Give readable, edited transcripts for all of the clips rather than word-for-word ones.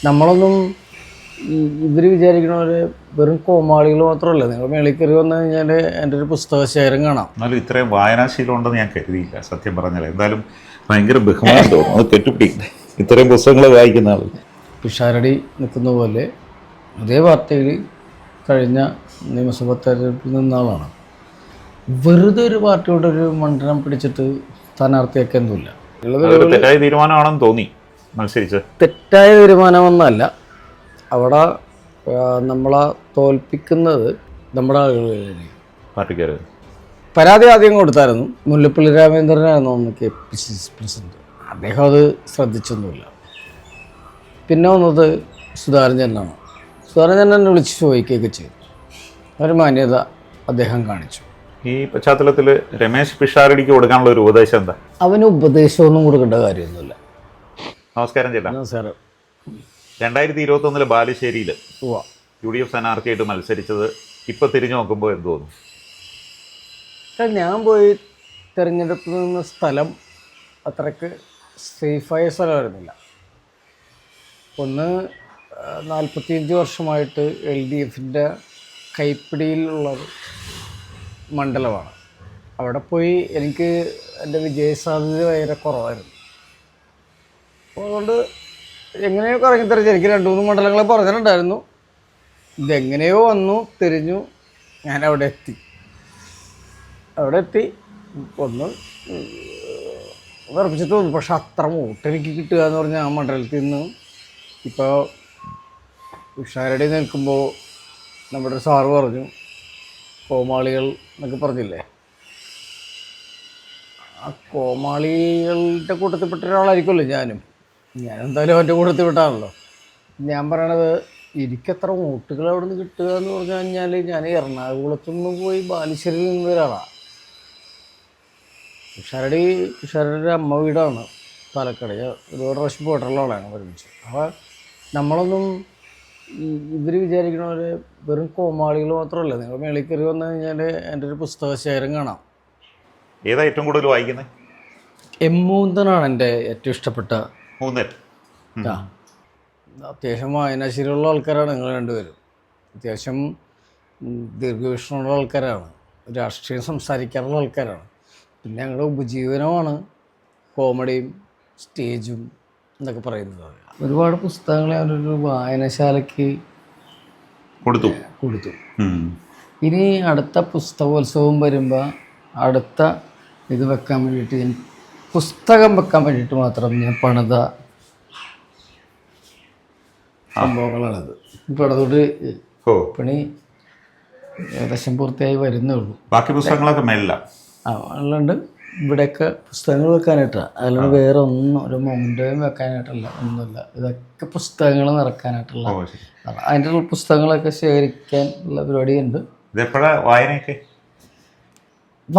നമ്മളൊന്നും ഇവർ വിചാരിക്കണ പോലെ വെറും കോമാളികൾ മാത്രമല്ല. നിങ്ങൾ മേളിൽ കയറി വന്നു കഴിഞ്ഞാൽ എൻ്റെ ഒരു പുസ്തകശേഖരം കാണാം. എന്നാലും ഇത്രയും വായനാശീലം ഉണ്ടെന്ന് ഞാൻ കരുതിയില്ല സത്യം പറഞ്ഞാൽ. എന്തായാലും ഭയങ്കര ബഹുമാനം തോന്നും അത് കെട്ടുപിടിക്കട്ടെ ഇത്രയും പുസ്തകങ്ങൾ വായിക്കുന്ന ആൾ. പിഷാരടി നിൽക്കുന്ന പോലെ അതേ പാർട്ടിയിൽ കഴിഞ്ഞ നിയമസഭാ തെരഞ്ഞെടുപ്പിൽ നിന്ന ആളാണ്. വെറുതെ ഒരു പാർട്ടിയോട് ഒരു മണ്ഡലം പിടിച്ചിട്ട് സ്ഥാനാർത്ഥിയാക്കൊന്നുമില്ല. തെറ്റായ തീരുമാനമാണെന്ന് തോന്നി മത്സരിച്ച്. തെറ്റായ തീരുമാനമൊന്നുമല്ല. അവിടെ നമ്മളെ തോൽപ്പിക്കുന്നത് നമ്മുടെ ആളുകൾ പാർട്ടിക്കാർ. പരാതി ആദ്യം കൊടുത്തായിരുന്നു. മുല്ലപ്പള്ളി രാമചന്ദ്രനായിരുന്നു അന്ന് KPCC പ്രസിഡന്റ്. അദ്ദേഹം അത് ശ്രദ്ധിച്ചൊന്നുമില്ല. പിന്നെ വന്നത് സുധാകരൻ. സുധാകരൻ എന്നെ വിളിച്ച് ചോദിക്കുകയൊക്കെ ചെയ്തു. ഒരു മാന്യത അദ്ദേഹം കാണിച്ചു. ഈ പശ്ചാത്തലത്തിൽ രമേശ് പിഷാരടിക്ക് കൊടുക്കാനുള്ള ഒരു ഉപദേശം എന്താ? അവന് ഉപദേശമൊന്നും കൊടുക്കേണ്ട കാര്യമൊന്നുമില്ല. നമസ്കാരം ചേട്ടാ. നമസ്കാരം. 2021 ബാലുശ്ശേരിയിൽ UDF സ്ഥാനാർത്ഥിയായിട്ട് മത്സരിച്ചത് ഇപ്പോൾ തിരിഞ്ഞു നോക്കുമ്പോൾ എന്ത് തോന്നുന്നു? ഞാൻ പോയി തിരഞ്ഞെടുപ്പ് നിന്ന സ്ഥലം അത്രയ്ക്ക് സേഫായ സ്ഥലമായിരുന്നില്ല. ഒന്ന് 45 വർഷമായിട്ട് LDFൻ്റെ കൈപ്പിടിയിലുള്ള മണ്ഡലമാണ്. അവിടെ പോയി എനിക്ക് എൻ്റെ വിജയസാധ്യത ഭയങ്കര കുറവായിരുന്നു. അപ്പോൾ അതുകൊണ്ട് എങ്ങനെയോ കറങ്ങി തിരിച്ച് എനിക്ക് 2-3 മണ്ഡലങ്ങൾ പറഞ്ഞിട്ടുണ്ടായിരുന്നു. ഇതെങ്ങനെയോ വന്നു തിരിഞ്ഞു ഞാൻ അവിടെ എത്തി. ഒന്ന് വിറപ്പിച്ചിട്ട് തോന്നി. പക്ഷെ അത്ര വോട്ട് എനിക്ക് കിട്ടുക എന്ന് പറഞ്ഞാൽ ആ മണ്ഡലത്തിൽ നിന്ന് ഇപ്പോൾ ഉഷാരടി നിൽക്കുമ്പോൾ നമ്മുടെ സാറ് പറഞ്ഞു കോമാളികൾ എന്നൊക്കെ പറഞ്ഞില്ലേ. ആ കോമാളികളുടെ കൂട്ടത്തിൽപ്പെട്ട ഒരാളായിരിക്കുമല്ലോ ഞാനെന്തായാലും അവൻ്റെ കൂട്ടത്തിൽപ്പെട്ടാണല്ലോ. ഞാൻ പറയണത് എനിക്കെത്ര വോട്ടുകൾ അവിടെ നിന്ന് കിട്ടുക എന്ന് പറഞ്ഞു കഴിഞ്ഞാൽ ഞാൻ എറണാകുളത്തുനിന്ന് പോയി ബാലുശ്ശേരിയിൽ നിന്ന് ഒരാളാണ്. പിഷാരടിയുടെ അമ്മ വീടാണ് പാലക്കാട്. ഒരുപാട് പ്രാവശ്യം പോയിട്ടുള്ള ആളാണ് ഒരുമിച്ച്. അപ്പോൾ നമ്മളൊന്നും ഇവർ വിചാരിക്കണ പോലെ വെറും കോമാളികൾ മാത്രമല്ല. നിങ്ങൾ മേളിൽ കയറി വന്നു കഴിഞ്ഞാൽ എൻ്റെ ഒരു പുസ്തകശേഖരം കാണാം. ഏതാ ഏറ്റവും കൂടുതൽ വായിക്കുന്നത്? എമ്മൂന്തനാണ് എൻ്റെ ഏറ്റവും ഇഷ്ടപ്പെട്ട. ആ, അത്യാവശ്യം വായനാശീലമുള്ള ആൾക്കാരാണ് നിങ്ങൾ രണ്ടുപേരും. അത്യാവശ്യം ദീർഘവീക്ഷണമുള്ള ആൾക്കാരാണ്. രാഷ്ട്രീയം സംസാരിക്കാറുള്ള ആൾക്കാരാണ്. പിന്നെ ഞങ്ങളുടെ ഉപജീവനമാണ് കോമഡിയും സ്റ്റേജും എന്നൊക്കെ പറയുന്നത്. ഒരുപാട് പുസ്തകങ്ങൾ അവരൊരു വായനശാലയ്ക്ക് കൊടുത്തു. ഇനി അടുത്ത പുസ്തകോത്സവം വരുമ്പോൾ അടുത്ത ഇത് വെക്കാൻ വേണ്ടിയിട്ട് പുസ്തകം വെക്കാൻ വേണ്ടിയിട്ട് മാത്രം ഞാൻ പണിത സംഭവങ്ങളാണത്. ഇപ്പോൾ അതോട് പണി ഏകദേശം പൂർത്തിയായി വരുന്നേ ഉള്ളൂ. ബാക്കി പുസ്തകങ്ങളൊക്കെ മേലില്ല. അല്ലാണ്ട് ഇവിടെയൊക്കെ പുസ്തകങ്ങൾ വെക്കാനായിട്ടാണ്. അല്ലാണ്ട് വേറെ ഒന്നും ഒരു മൊമെൻ്റോയും വെക്കാനായിട്ടല്ല, ഒന്നുമില്ല. ഇതൊക്കെ പുസ്തകങ്ങൾ നിറക്കാനായിട്ടുള്ള അതിൻ്റെ പുസ്തകങ്ങളൊക്കെ ശേഖരിക്കാൻ ഉള്ള പരിപാടിയുണ്ട്.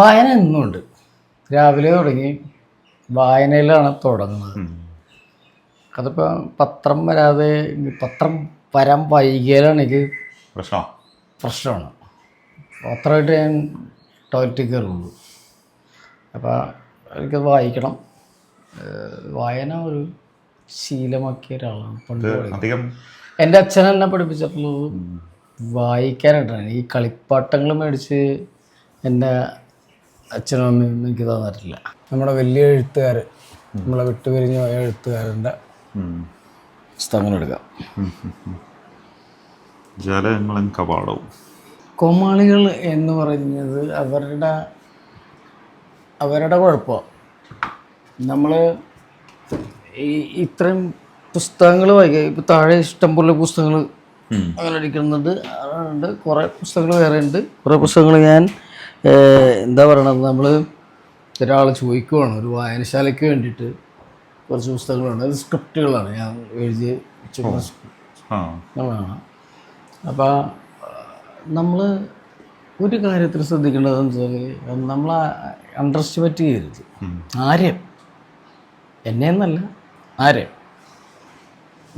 വായന എന്നുമുണ്ട്. രാവിലെ തുടങ്ങി വായനയിലാണ് തുടങ്ങുന്നത്. അതിപ്പോൾ പത്രം വരാൻ വൈകിയാലാണ് എനിക്ക് പ്രശ്നമാണ്. പത്രമായിട്ട് ഞാൻ ടോയ്ലറ്റിൽ കയറുള്ളൂ. അപ്പോൾ എനിക്കത് വായിക്കണം. വായന ഒരു ശീലമാക്കിയ ഒരാളാണ് പണ്ട്. എൻ്റെ അച്ഛൻ എന്നെ പഠിപ്പിച്ചിട്ടുള്ളത് വായിക്കാനായിട്ടാണ്. ഈ കളിപ്പാട്ടങ്ങൾ മേടിച്ച് എൻ്റെ അച്ഛനും അമ്മയും എനിക്ക് തന്നിട്ടില്ല. നമ്മുടെ വലിയ എഴുത്തുകാർ, നമ്മളെ വിട്ടുപിരിഞ്ഞ എഴുത്തുകാരൻ്റെ പുസ്തകങ്ങൾ എടുക്കാം. ജലങ്ങളും കവാടവും. കോമാളികൾ എന്ന് പറയുന്നത് അവരുടെ കുഴപ്പമാണ്. നമ്മൾ ഇത്രയും പുസ്തകങ്ങൾ വായിക്കുക. ഇപ്പോൾ താഴെ ഇഷ്ടംപോലെ പുസ്തകങ്ങൾ അങ്ങനെ ഇരിക്കുന്നുണ്ട്. കുറേ പുസ്തകങ്ങൾ വേറെ ഉണ്ട്. കുറേ പുസ്തകങ്ങൾ ഞാൻ എന്താ പറയണത്, നമ്മൾ ഒരാൾ ചോദിക്കുവാണ് ഒരു വായനശാലയ്ക്ക് വേണ്ടിയിട്ട് കുറച്ച് പുസ്തകങ്ങളാണ്. അത് സ്ക്രിപ്റ്റുകളാണ് ഞാൻ എഴുതി വെച്ചിട്ടുള്ളതാണ്. അപ്പോൾ നമ്മൾ ഒരു കാര്യത്തിൽ ശ്രദ്ധിക്കേണ്ടതെന്ന് വെച്ചാൽ നമ്മൾ അണ്ടർ എസ്റ്റിമേറ്റ് ചെയ്യരുത് ആരെയും. എന്നെന്നല്ല, ആരെയും.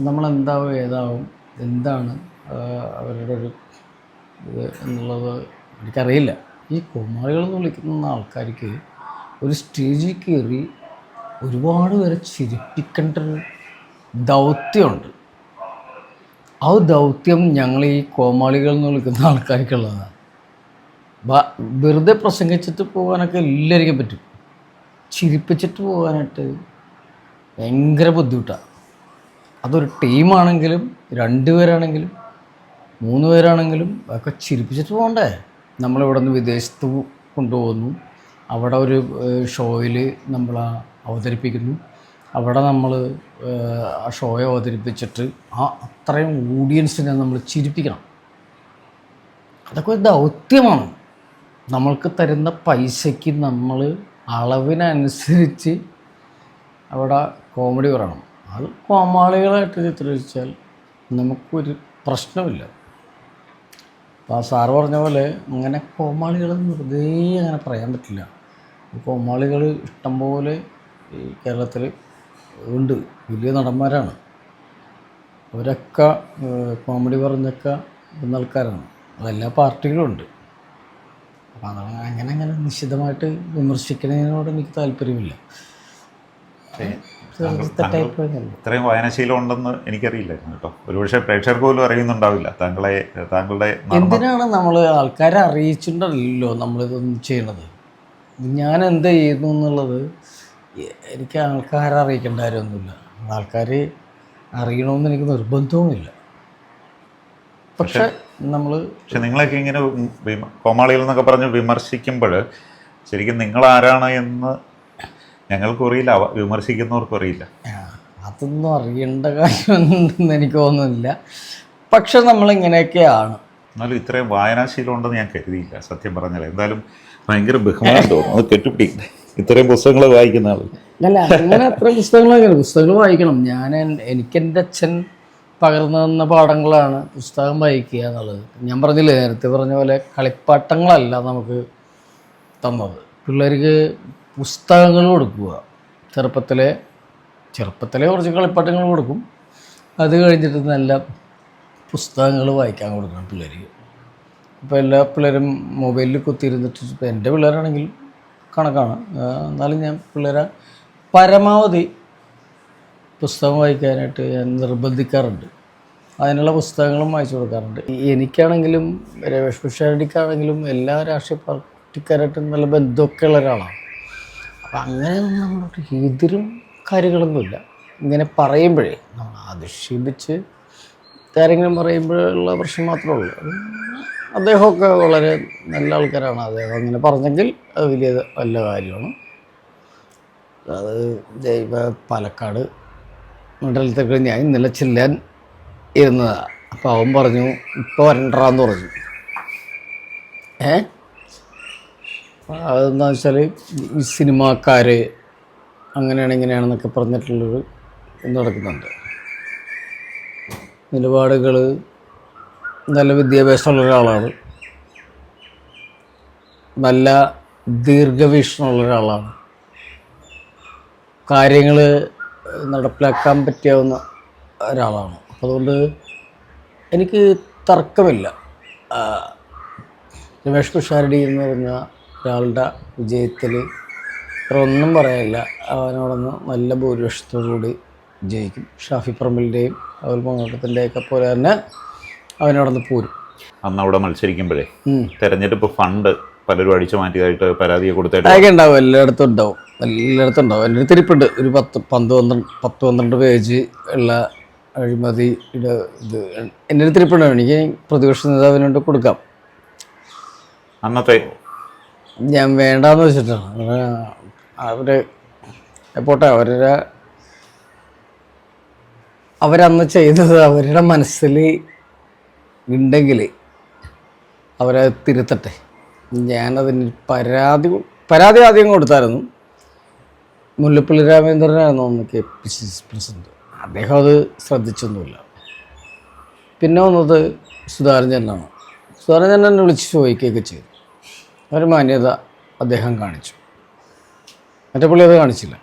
നമ്മളെന്താവും ഏതാവും എന്താണ് അവരുടെ ഒരു ഇത് എന്നുള്ളത് എനിക്കറിയില്ല. ഈ കോമാളികളെന്ന് വിളിക്കുന്ന ആൾക്കാർക്ക് ഒരു സ്റ്റേജിൽ കയറി ഒരുപാട് പേരെ ചിരിപ്പിക്കേണ്ട ഒരു ദൗത്യമുണ്ട്. ആ ദൗത്യം ഞങ്ങൾ ഈ കോമാളികൾ എന്ന് വിളിക്കുന്ന ആൾക്കാർക്കുള്ളതാണ്. വെറുതെ പ്രസംഗിച്ചിട്ട് പോകാനൊക്കെ എല്ലാവർക്കും പറ്റും. ചിരിപ്പിച്ചിട്ട് പോകാനായിട്ട് ഭയങ്കര ബുദ്ധിമുട്ടാണ്. അതൊരു ടീമാണെങ്കിലും 2 പേരാണെങ്കിലും 3 പേരാണെങ്കിലും ഒക്കെ ചിരിപ്പിച്ചിട്ട് പോകണ്ടേ. നമ്മളിവിടെ നിന്ന് വിദേശത്ത് കൊണ്ടുപോകുന്നു, അവിടെ ഒരു ഷോയിൽ നമ്മൾ അവതരിപ്പിക്കുന്നു, അവിടെ നമ്മൾ ആ ഷോയെ അവതരിപ്പിച്ചിട്ട് അത്രയും ഓഡിയൻസിനെ നമ്മൾ ചിരിപ്പിക്കണം. അതൊക്കെ ഒരു ദൗത്യമാണ്. നമ്മൾക്ക് തരുന്ന പൈസയ്ക്ക് നമ്മൾ അളവിനനുസരിച്ച് അവിടെ കോമഡി പറയണം. അത് കോമാളികളായിട്ട് ചിത്രീകരിച്ചാൽ നമുക്കൊരു പ്രശ്നമില്ല. അപ്പോൾ ആ സാറ് പറഞ്ഞ പോലെ അങ്ങനെ കോമാളികൾ വെറുതെ അങ്ങനെ പറയാൻ പറ്റില്ല. കോമാളികൾ ഇഷ്ടംപോലെ ഈ കേരളത്തിൽ ഉണ്ട്, വലിയ നടന്മാരാണ്. അവരൊക്കെ കോമഡി പറഞ്ഞൊക്കെ ഇടുന്ന ആൾക്കാരാണ്. അതെല്ലാ പാർട്ടികളും ഉണ്ട്. അപ്പം അതാണ് അങ്ങനെ നിശ്ചിതമായിട്ട് വിമർശിക്കുന്നതിനോട് എനിക്ക് താല്പര്യമില്ല. ഇത്രയും വായനാശീലം ഉണ്ടെന്ന് എനിക്കറിയില്ലായിരുന്നു കേട്ടോ. ഒരുപക്ഷെ പ്രേക്ഷകർക്ക് പോലും അറിയുന്നുണ്ടാവില്ല താങ്കളുടെ. എന്തിനാണ് നമ്മൾ ആൾക്കാരെ അറിയിച്ചിട്ടുണ്ടല്ലോ നമ്മളിതൊന്നും ചെയ്യണത്. ഞാൻ എന്ത് ചെയ്യുന്നു എന്നുള്ളത് എനിക്ക് ആൾക്കാരെ അറിയിക്കേണ്ട കാര്യമൊന്നുമില്ല. ആൾക്കാർ അറിയണമെന്ന് എനിക്ക് നിർബന്ധവുമില്ല. പക്ഷെ നിങ്ങളൊക്കെ ഇങ്ങനെ കോമാളികൾ എന്നൊക്കെ പറഞ്ഞ് വിമർശിക്കുമ്പോൾ ശരിക്കും നിങ്ങൾ ആരാണ് എന്ന് ഞങ്ങൾക്കും അറിയില്ല, വിമർശിക്കുന്നവർക്കും അറിയില്ല. അതൊന്നും അറിയേണ്ട കാര്യമൊന്നും എനിക്ക് തോന്നുന്നില്ല. പക്ഷെ നമ്മളിങ്ങനെയൊക്കെയാണ്. എന്നാലും ഇത്രയും വായനാശീലം ഉണ്ടെന്ന് ഞാൻ കരുതിയില്ല സത്യം പറഞ്ഞാൽ. എന്തായാലും ഭയങ്കര ബഹുമാനം തോന്നുന്നു. അത് കെട്ടുപിടിക്കട്ടെ. ഇത്രയും പുസ്തകങ്ങൾ വായിക്കുന്ന ആൾ അല്ല, അങ്ങനെ അത്ര പുസ്തകങ്ങൾ വായിക്കണം. എനിക്കെൻ്റെ അച്ഛൻ പകർന്നു തന്ന പാഠങ്ങളാണ് പുസ്തകം വായിക്കുക എന്നുള്ളത്. ഞാൻ പറഞ്ഞില്ലേ, നേരത്തെ പറഞ്ഞ പോലെ കളിപ്പാട്ടങ്ങളല്ല നമുക്ക് തന്നത്. പിള്ളേർക്ക് പുസ്തകങ്ങൾ കൊടുക്കുക. ചെറുപ്പത്തിലെ കുറച്ച് കളിപ്പാട്ടങ്ങൾ കൊടുക്കും. അത് കഴിഞ്ഞിട്ട് നല്ല പുസ്തകങ്ങൾ വായിക്കാൻ കൊടുക്കണം പിള്ളേർക്ക്. ഇപ്പോൾ എല്ലാ പിള്ളേരും മൊബൈലിൽ കുത്തിയിരുന്നിട്ട്, ഇപ്പോൾ എൻ്റെ പിള്ളേരാണെങ്കിൽ കണക്കാണ്, എന്നാലും ഞാൻ പിള്ളേരെ പരമാവധി പുസ്തകം വായിക്കാനായിട്ട് ഞാൻ നിർബന്ധിക്കാറുണ്ട്. അതിനുള്ള പുസ്തകങ്ങളും വായിച്ചു കൊടുക്കാറുണ്ട്. എനിക്കാണെങ്കിലും രമേഷ് പിഷാരടിക്കാണെങ്കിലും എല്ലാ രാഷ്ട്രീയ പാർട്ടിക്കാരായിട്ടും നല്ല ബന്ധമൊക്കെ ഉള്ള ഒരാളാണ്. അപ്പം അങ്ങനെയൊന്നും നമ്മളോട് എതിരും കാര്യങ്ങളൊന്നുമില്ല. ഇങ്ങനെ പറയുമ്പോഴേ നമ്മൾ അധിക്ഷേപിച്ച് ആരെങ്കിലും പറയുമ്പോഴുള്ള പ്രശ്നം മാത്രമേ ഉള്ളൂ. അദ്ദേഹമൊക്കെ വളരെ നല്ല ആൾക്കാരാണ്. അദ്ദേഹം അങ്ങനെ പറഞ്ഞെങ്കിൽ അത് നല്ല കാര്യമാണ്. അത് പാലക്കാട് മണ്ഡലത്തേക്ക് ഞാൻ ഇന്നലെ ചെല്ലാൻ ഇരുന്നതാണ്. അപ്പോൾ അവൻ പറഞ്ഞു ഇപ്പോൾ വരണ്ടാന്ന് പറഞ്ഞു. അതെന്താ വെച്ചാൽ ഈ സിനിമാക്കാർ അങ്ങനെയാണ് ഇങ്ങനെയാണെന്നൊക്കെ പറഞ്ഞിട്ടുള്ളൊരു നടക്കുന്നുണ്ട്. നിലപാടുകൾ, നല്ല വിദ്യാഭ്യാസമുള്ള ഒരാളാണ്, നല്ല ദീർഘവീക്ഷണമുള്ള ഒരാളാണ്, കാര്യങ്ങൾ നടപ്പിലാക്കാൻ പറ്റിയാവുന്ന ഒരാളാണ്. അതുകൊണ്ട് എനിക്ക് തർക്കമില്ല. രമേഷ് പിഷാരടി എന്ന് പറഞ്ഞ ഒരാളുടെ വിജയത്തിൽ ഒന്നും പറയാനില്ല. അവനോടൊന്ന് നല്ല ഭൂരിപക്ഷത്തോടുകൂടി ജയിക്കും. ഷാഫി പറമ്പിലിൻ്റെയും അതുപോലെ മങ്ങോട്ടത്തിൻ്റെയൊക്കെ പോലെ തന്നെ അവനോടൊന്ന് പോരും. അന്ന് അവിടെ മത്സരിക്കുമ്പോഴേ തെരഞ്ഞെടുപ്പ് ഫണ്ട് പലരും അടിച്ചു മാറ്റിയതായിട്ട് പരാതിയെ കൊടുത്തായിട്ട് അതൊക്കെ ഉണ്ടാവും. എല്ലായിടത്തും ഉണ്ടാവും. എൻ്റെ തിരിപ്പുണ്ട്. ഒരു 10-12 പേജ് ഉള്ള അഴിമതിയുടെ ഇത് എൻ്റെ ഒരു തിരിപ്പുണ്ടാവും. എനിക്ക് പ്രതിപക്ഷ നേതാവിനോട് കൊടുക്കാം. അന്നത്തെ ഞാൻ വേണ്ടാന്ന് വെച്ചിട്ടാണ്. പോട്ടെ, അവരന്ന് ചെയ്തത് അവരുടെ മനസ്സിൽ ഉണ്ടെങ്കിൽ അവരെ തിരുത്തട്ടെ. ഞാനതിന് പരാതി ആദ്യം കൊടുത്തായിരുന്നു. മുല്ലപ്പള്ളി രാമചന്ദ്രനായിരുന്നു അന്ന് KPCC പ്രസിഡന്റ്. അദ്ദേഹം അത് ശ്രദ്ധിച്ചൊന്നുമില്ല. പിന്നെ വന്നത് സുധാകരൻ എന്നെ വിളിച്ച് ചോദിക്കുകയൊക്കെ ചെയ്തു. ഒരു മാന്യത അദ്ദേഹം കാണിച്ചു. മറ്റേ പുള്ളി അത് കാണിച്ചില്ല.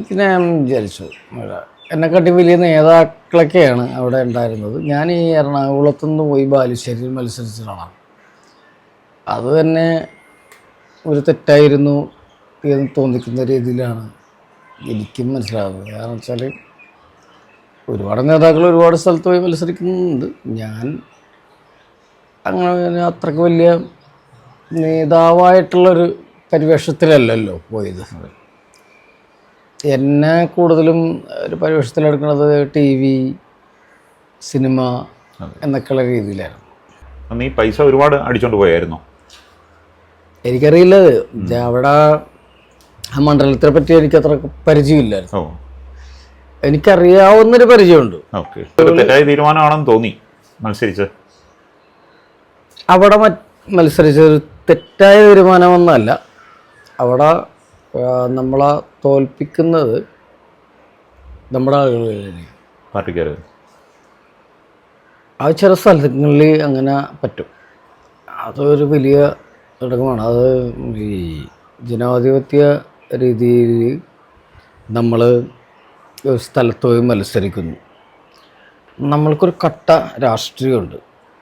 പിന്നെ ഞാൻ വിചാരിച്ചു, എന്നെക്കാട്ടി വലിയ നേതാക്കളൊക്കെയാണ് അവിടെ ഉണ്ടായിരുന്നത്. ഞാൻ ഈ എറണാകുളത്തുനിന്ന് പോയി ബാലുശ്ശേരിയിൽ മത്സരിച്ച ഒരാളാണ്. അത് തന്നെ ഒരു തെറ്റായിരുന്നു എന്ന് തോന്നിക്കുന്ന രീതിയിലാണ് എനിക്കും മനസ്സിലാകുന്നത്. കാരണം വെച്ചാൽ ഒരുപാട് നേതാക്കൾ ഒരുപാട് സ്ഥലത്ത് പോയി മത്സരിക്കുന്നുണ്ട്. ഞാൻ അങ്ങനെ അത്രയ്ക്ക് വലിയ നേതാവായിട്ടുള്ളൊരു പരിവേഷത്തിലല്ലല്ലോ പോയത്. എന്നെ കൂടുതലും ഒരു പരിവേഷത്തിലെടുക്കുന്നത് ടി വി, സിനിമ എന്നൊക്കെയുള്ള രീതിയിലായിരുന്നു. നീ പൈസ ഒരുപാട് അടിച്ചോണ്ട് പോയായിരുന്നോ? എനിക്കറിയില്ല അവിടെ ആ മണ്ഡലത്തെ പറ്റി എനിക്കത്ര പരിചയമില്ലായിരുന്നു. എനിക്കറിയാവുന്നൊരു പരിചയമുണ്ട്. ഓക്കെ, ഒരു തെറ്റായ തീരുമാനമാണെന്ന് തോന്നി മത്സരിച്ച് അവിടെ മത്സരിച്ചൊരു തെറ്റായ തീരുമാനമൊന്നുമല്ല. അവിടെ നമ്മളെ തോൽപ്പിക്കുന്നത് നമ്മുടെ ആളുകൾ പാർട്ടിക്കാർ. ആ ചില സ്ഥലങ്ങളിൽ അങ്ങനെ പറ്റും. അതൊരു വലിയ ഘടകമാണ്. അത് ഈ ജനാധിപത്യ രീതിയിൽ നമ്മൾ ഒരു സ്ഥലത്ത് പോയി മത്സരിക്കുന്നു. നമ്മൾക്കൊരു കട്ട രാഷ്ട്രീയമുണ്ട്.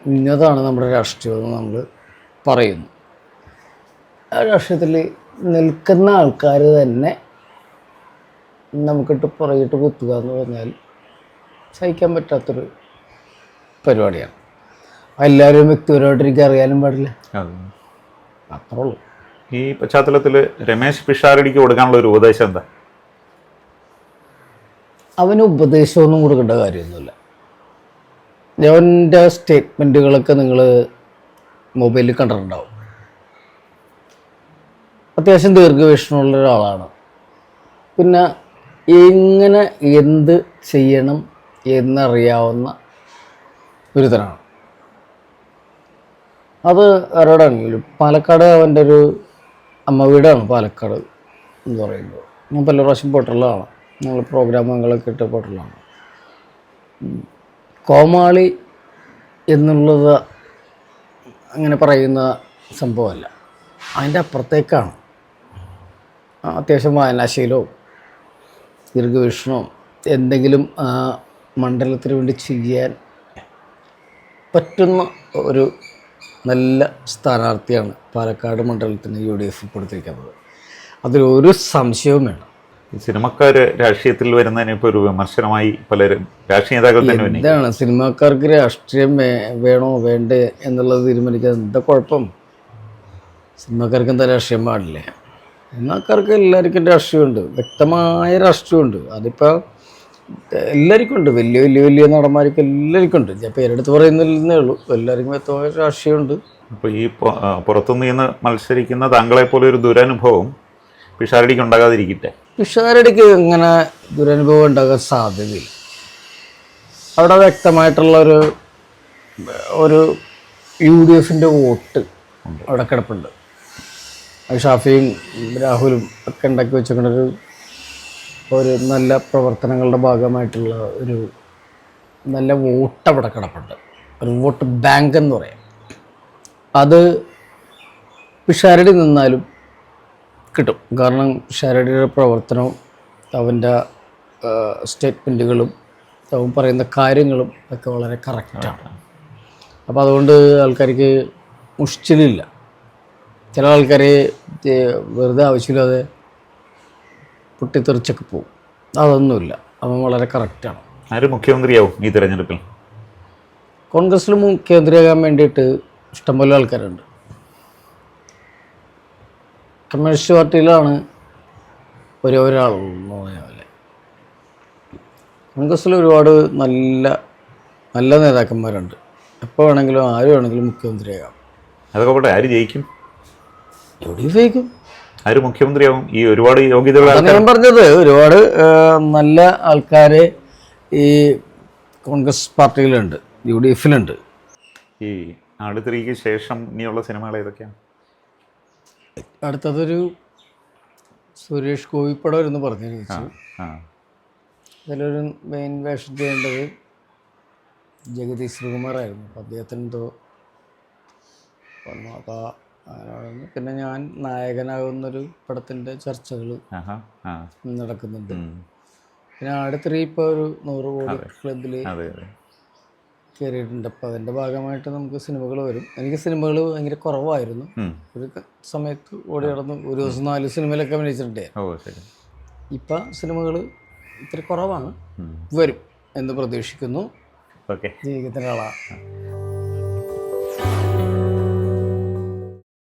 ഇന്നതാണ് നമ്മുടെ രാഷ്ട്രീയം എന്ന് നമ്മൾ പറയുന്നു. ആ രാഷ്ട്രീയത്തിൽ നിൽക്കുന്ന ആൾക്കാർ തന്നെ നമുക്കിട്ട് പുറകിട്ട് കുത്തുക എന്ന് പറഞ്ഞാൽ സഹിക്കാൻ പറ്റാത്തൊരു പരിപാടിയാണ്. എല്ലാവരും വ്യക്തിപരമായിട്ട് എനിക്ക് അറിയാനും പാടില്ല, അത്രേ ഉള്ളൂ. ഈ പശ്ചാത്തലത്തിൽ രമേശ് പിഷാരടിക്ക് കൊടുക്കാനുള്ള ഒരു ഉപദേശം എന്താ? അവന് ഉപദേശമൊന്നും കൊടുക്കേണ്ട കാര്യമൊന്നുമില്ല. അവൻ്റെ സ്റ്റേറ്റ്മെൻറ്റുകളൊക്കെ നിങ്ങൾ മൊബൈലിൽ കണ്ടിട്ടുണ്ടാവും. അത്യാവശ്യം ദീർഘവീക്ഷണമുള്ള ഒരാളാണ്. പിന്നെ എങ്ങനെ എന്ത് ചെയ്യണം എന്നറിയാവുന്ന ഒരുതനാണ്. അത് ആരോടാണെങ്കിലും പാലക്കാട് അവൻ്റെ ഒരു അമ്മ വീടാണ് പാലക്കാട് എന്ന് പറയുന്നത്. ഞാൻ പല പ്രാവശ്യം പോയിട്ടുള്ളതാണ്. ഞങ്ങൾ പ്രോഗ്രാമുകളൊക്കെ ഇട്ട് പോയിട്ടുള്ളതാണ്. കോമാളി എന്നുള്ളത് അങ്ങനെ പറയുന്ന സംഭവമല്ല, അതിൻ്റെ അപ്പുറത്തേക്കാണ്. അത്യാവശ്യം വായനാശീലവും ദീർഘവീക്ഷണവും എന്തെങ്കിലും ആ മണ്ഡലത്തിന് വേണ്ടി ചെയ്യാൻ പറ്റുന്ന ഒരു നല്ല സ്ഥാനാർത്ഥിയാണ് പാലക്കാട് മണ്ഡലത്തിന് UDF കൊടുത്തിരിക്കുന്നത്. അതിലൊരു സംശയവും വേണം. ഈ സിനിമക്കാർ രാഷ്ട്രീയത്തിൽ വരുന്നതിന് ഇപ്പോൾ ഒരു വിമർശനമായി പലരും രാഷ്ട്രീയ നേതാക്കൾ തന്നെ എന്താണ് സിനിമാക്കാർക്ക് രാഷ്ട്രീയം വേണോ വേണ്ടേ എന്നുള്ളത് തീരുമാനിക്കാൻ എന്താ കുഴപ്പം? സിനിമാക്കാർക്ക് എന്താ രാഷ്ട്രീയം പാടില്ലേ? സിനിമാക്കാർക്ക് എല്ലാവർക്കും രാഷ്ട്രീയമുണ്ട്, വ്യക്തമായ രാഷ്ട്രീയമുണ്ട്. അതിപ്പോൾ എല്ലാവർക്കും ഉണ്ട്. വലിയ വലിയ വലിയ നടന്മാർക്ക് എല്ലാവർക്കും ഉണ്ട്. ഞാൻ പേരെടുത്ത് പറയുന്നില്ലെന്നേ ഉള്ളൂ. എല്ലാവർക്കും വ്യക്തമായ രാഷ്ട്രീയമുണ്ട്. അപ്പോൾ ഈ പുറത്തുനിന്ന് മത്സരിക്കുന്ന താങ്കളെപ്പോലെ ഒരു ദുരനുഭവം പിഷാരടിക്ക് ഉണ്ടാകാതിരിക്കട്ടെ. പിഷാരടിക്ക് ഇങ്ങനെ ദുരനുഭവം ഉണ്ടാകാൻ സാധ്യതയില്ല. അവിടെ വ്യക്തമായിട്ടുള്ള ഒരു UDFൻ്റെ വോട്ട് അവിടെ കിടപ്പുണ്ട്. ഷാഫിയും രാഹുലും ഒക്കെ ഉണ്ടാക്കി വെച്ചിട്ടുള്ളൊരു ഒരു നല്ല പ്രവർത്തനങ്ങളുടെ ഭാഗമായിട്ടുള്ള ഒരു നല്ല വോട്ട് അവിടെ കിടപ്പുണ്ട്. ഒരു വോട്ട് ബാങ്ക് എന്ന് പറയാം. അത് പിഷാരടി നിന്നാലും കിട്ടും. കാരണം പിഷാരടിയുടെ പ്രവർത്തനവും അവൻ്റെ സ്റ്റേറ്റ്മെൻറ്റുകളും അവൻ പറയുന്ന കാര്യങ്ങളും ഒക്കെ വളരെ കറക്റ്റാണ്. അപ്പോൾ അതുകൊണ്ട് ആൾക്കാർക്ക് മുഷ്ടിലില്ല. ചില ആൾക്കാർ വെറുതെ ആവശ്യമില്ലാതെ പൊട്ടിത്തെറിച്ചൊക്കെ പോകും. അതൊന്നുമില്ല, അവൻ വളരെ കറക്റ്റാണ്. ആര് മുഖ്യമന്ത്രിയാവും ഈ തിരഞ്ഞെടുപ്പിൽ? കോൺഗ്രസ്സിൽ മുഖ്യമന്ത്രിയാകാൻ വേണ്ടിയിട്ട് ഇഷ്ടംപോലെ ആൾക്കാരുണ്ട്. കമ്മ്യൂണിസ്റ്റ് പാർട്ടിയിലാണ് ഒരാളെന്ന് പറഞ്ഞ പോലെ. കോൺഗ്രസ്സിൽ ഒരുപാട് നല്ല നല്ല നേതാക്കന്മാരുണ്ട്. എപ്പോൾ വേണമെങ്കിലും ആര് വേണമെങ്കിലും മുഖ്യമന്ത്രിയാകാം. അതൊക്കെ പോട്ടെ, ആര് ജയിക്കും? UDF ജയിക്കും. ആര് മുഖ്യമന്ത്രിയാവും? ഈ ഒരുപാട് യോഗ്യതയുള്ള ഞാൻ പറഞ്ഞത് ഒരുപാട് നല്ല ആൾക്കാർ ഈ കോൺഗ്രസ് പാർട്ടിയിലുണ്ട്, UDFലുണ്ട്. ഈ ആടുത്രിക്ക് ശേഷം ഇനിയുള്ള സിനിമകൾ ഏതൊക്കെയാണ്? അടുത്തതൊരു സുരേഷ് ഗോപി പടം എന്ന് പറഞ്ഞു. അതിലൊരു മെയിൻ വേഷം ചെയ്യേണ്ടത് ജഗദീഷ് ശ്രീകുമാറായിരുന്നു. അപ്പോൾ അദ്ദേഹത്തിന് എന്തോ വന്നു. അപ്പോൾ അങ്ങനെ പിന്നെ ഞാൻ നായകനാകുന്നൊരു പടത്തിൻ്റെ ചർച്ചകൾ നടക്കുന്നുണ്ട്. പിന്നെ ആടുത്രി ഇപ്പോൾ ഒരു 100 കോടി ക്ലബിൽ കയറിയിട്ടുണ്ട്. അപ്പോൾ അതിൻ്റെ ഭാഗമായിട്ട് നമുക്ക് സിനിമകൾ വരും. എനിക്ക് സിനിമകൾ ഭയങ്കര കുറവായിരുന്നു. ഒരു സമയത്ത് ഓടി നടന്നു ഒരു ദിവസം 4 സിനിമയിലൊക്കെ അഭിനയിച്ചിട്ടുണ്ട്. ഇപ്പം സിനിമകൾ ഇത്തിരി കുറവാണ്, വരും. എന്ന് പ്രതീക്ഷിക്കുന്നു. ഓക്കെ. ജീവിതത്തിൻ്റെ ആളാണ്.